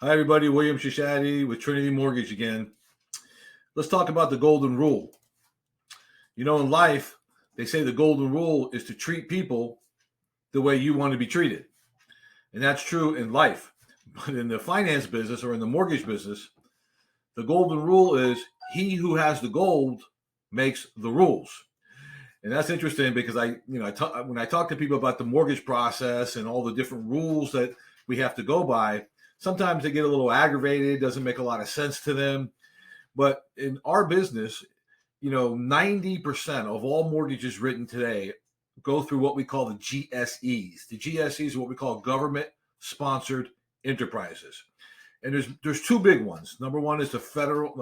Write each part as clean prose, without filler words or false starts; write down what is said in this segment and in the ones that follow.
Hi, everybody. William Shishadi with Trinity Mortgage again. Let's talk about the golden rule. You know, in life, they say the golden rule is to treat people the way you want to be treated. And that's true in life. But in the finance business or in the mortgage business, the golden rule is he who has the gold makes the rules. And that's interesting because when I talk to people about the mortgage process and all the different rules that we have to go by, sometimes they get a little aggravated, doesn't make a lot of sense to them. But in our business, 90% of all mortgages written today go through what we call the GSEs. The GSEs are what we call government sponsored enterprises. And there's two big ones. Number one is the Federal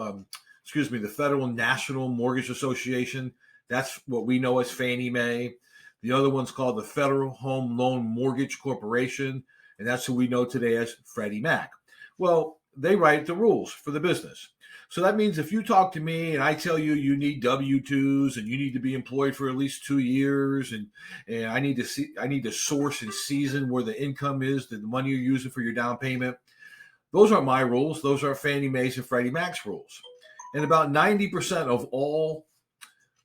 National Mortgage Association. That's what we know as Fannie Mae. The other one's called the Federal Home Loan Mortgage Corporation, and that's who we know today as Freddie Mac. Well, they write the rules for the business. So that means if you talk to me and I tell you you need W-2s and you need to be employed for at least 2 years and I need to source and season where the income is, the money you're using for your down payment, those aren't my rules. Those are Fannie Mae's and Freddie Mac's rules. And about 90% of all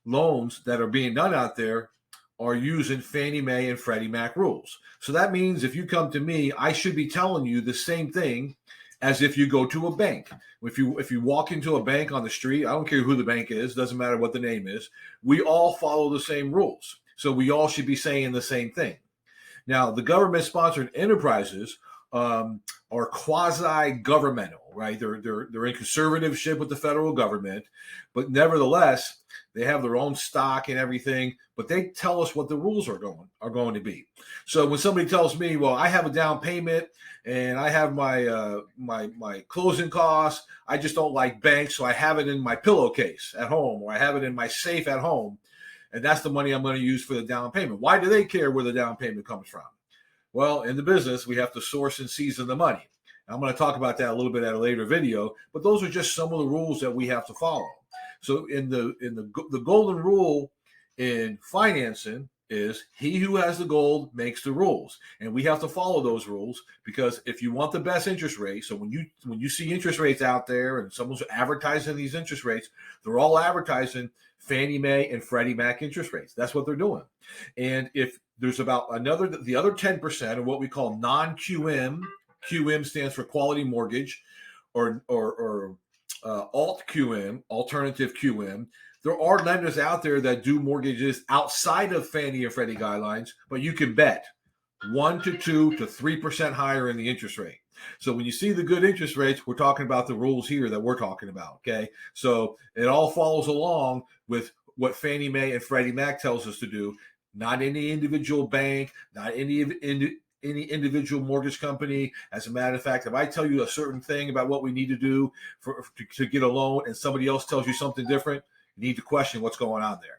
loans that are being done out there are using Fannie Mae and Freddie Mac rules. So that means if you come to me, I should be telling you the same thing as if you go to a bank. If you walk into a bank on the street, I don't care who the bank is, doesn't matter what the name is, we all follow the same rules. So we all should be saying the same thing. Now, the government-sponsored enterprises are quasi-governmental, right? They're in conservativeship with the federal government, but nevertheless, they have their own stock and everything, but they tell us what the rules are going to be. So when somebody tells me, well, I have a down payment and I have my closing costs, I just don't like banks, so I have it in my pillowcase at home or I have it in my safe at home, and that's the money I'm going to use for the down payment. Why do they care where the down payment comes from? Well, in the business, we have to source and season the money. I'm going to talk about that a little bit at a later video, but those are just some of the rules that we have to follow. So in the golden rule in financing is he who has the gold makes the rules, and we have to follow those rules because if you want the best interest rate, so when you see interest rates out there and someone's advertising these interest rates, they're all advertising Fannie Mae and Freddie Mac interest rates. That's what they're doing. And if there's about the other 10% of what we call non-QM, QM stands for quality mortgage, or alt QM, alternative QM. There are lenders out there that do mortgages outside of Fannie and Freddie guidelines, but you can bet 1 to 2 to 3% higher in the interest rate. So when you see the good interest rates, we're talking about the rules here that we're talking about, okay? So it all follows along with what Fannie Mae and Freddie Mac tells us to do, not any individual bank, not any individual mortgage company. As a matter of fact, if I tell you a certain thing about what we need to do to get a loan and somebody else tells you something different, you need to question what's going on there.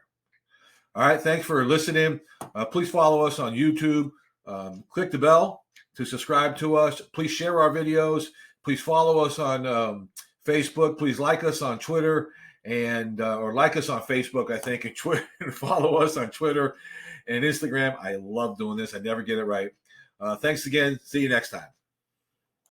All right, thanks for listening. Please follow us on YouTube. Click the bell to subscribe to us. Please share our videos. Please follow us on Facebook. Please like us on Twitter or like us on Facebook, I think, and Twitter, and follow us on Twitter and Instagram. I love doing this. I never get it right. Thanks again. See you next time.